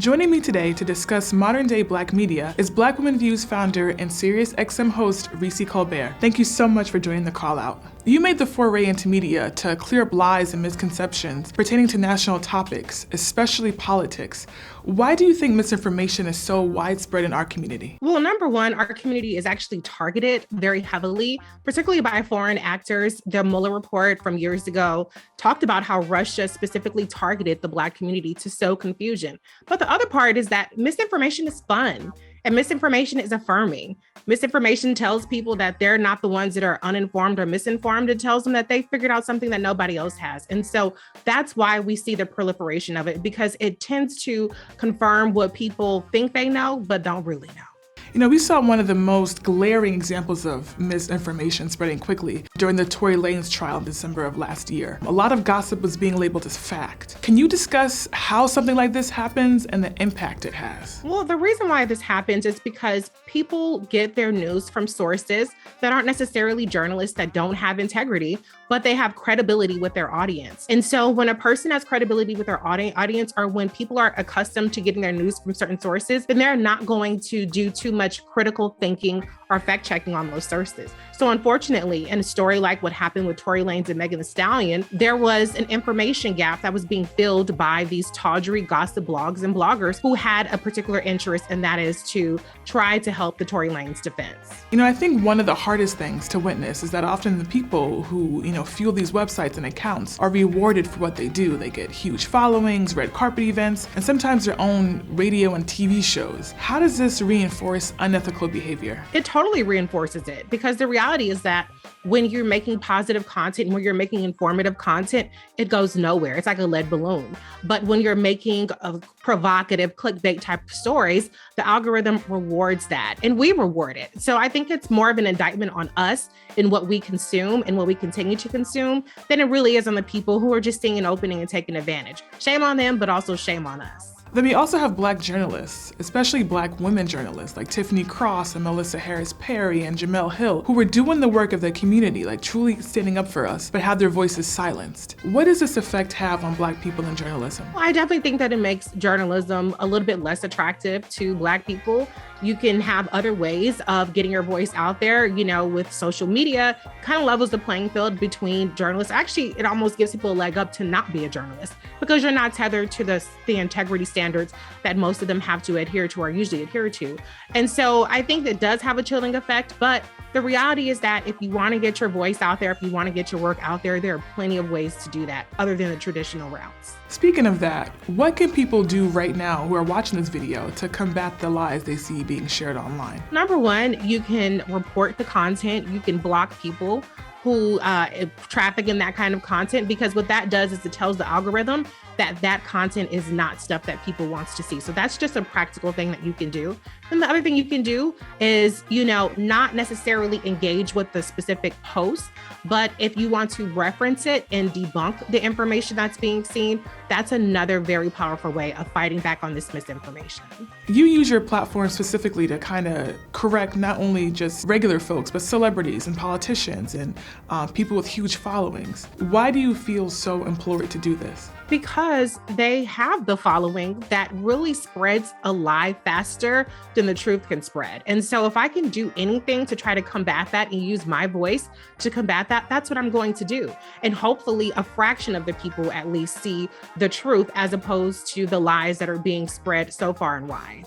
Joining me today to discuss modern-day Black media is Black Women Views founder and SiriusXM host Reecie Colbert. Thank you so much for joining the call out. You made the foray into media to clear up lies and misconceptions pertaining to national topics, especially politics. Why do you think misinformation is so widespread in our community? Well, number one, our community is actually targeted very heavily, particularly by foreign actors. The Mueller report from years ago talked about how Russia specifically targeted the Black community to sow confusion. But the other part is that misinformation is fun. And misinformation is affirming. Misinformation tells people that they're not the ones that are uninformed or misinformed. It tells them that they figured out something that nobody else has. And so that's why we see the proliferation of it, because it tends to confirm what people think they know, but don't really know. You know, we saw one of the most glaring examples of misinformation spreading quickly during the Tory Lanez trial in December of last year. A lot of gossip was being labeled as fact. Can you discuss how something like this happens and the impact it has? Well, the reason why this happens is because people get their news from sources that aren't necessarily journalists, that don't have integrity, but they have credibility with their audience. And so when a person has credibility with their audience, or when people are accustomed to getting their news from certain sources, then they're not going to do too much critical thinking or fact checking on those sources. So unfortunately, in a story like what happened with Tory Lanez and Megan Thee Stallion, there was an information gap that was being filled by these tawdry gossip blogs and bloggers who had a particular interest, and that is to try to help the Tory Lanez defense. You know, I think one of the hardest things to witness is that often the people who, fuel these websites and accounts are rewarded for what they do. They get huge followings, red carpet events, and sometimes their own radio and TV shows. How does this reinforce unethical behavior? It totally reinforces it, because the reality is that when you're making positive content, when you're making informative content, it goes nowhere. It's like a lead balloon. But when you're making a provocative clickbait type of stories, the algorithm rewards that, and we reward it. So I think it's more of an indictment on us in what we consume and what we continue to consume than it really is on the people who are just seeing an opening and taking advantage. Shame on them, but also shame on us. Then we also have Black journalists, especially Black women journalists like Tiffany Cross and Melissa Harris Perry and Jamel Hill, who were doing the work of the community, like truly standing up for us, but had their voices silenced. What does this effect have on Black people in journalism? Well, I definitely think that it makes journalism a little bit less attractive to Black people. You can have other ways of getting your voice out there, with social media, kind of levels the playing field between journalists. Actually, it almost gives people a leg up to not be a journalist, because you're not tethered to the integrity standards that most of them have to adhere to or usually adhere to. And so I think that does have a chilling effect, but the reality is that if you want to get your voice out there, if you want to get your work out there, there are plenty of ways to do that other than the traditional routes. Speaking of that, what can people do right now who are watching this video to combat the lies they see being shared online? Number one, you can report the content. You can block people who traffic in that kind of content, because what that does is it tells the algorithm that content is not stuff that people wants to see. So that's just a practical thing that you can do. And the other thing you can do is, not necessarily engage with the specific post, but if you want to reference it and debunk the information that's being seen, that's another very powerful way of fighting back on this misinformation. You use your platform specifically to kind of correct not only just regular folks, but celebrities and politicians and people with huge followings. Why do you feel so implored to do this? Because they have the following that really spreads a lie faster than the truth can spread. And so if I can do anything to try to combat that and use my voice to combat that, that's what I'm going to do. And hopefully a fraction of the people at least see the truth as opposed to the lies that are being spread so far and wide.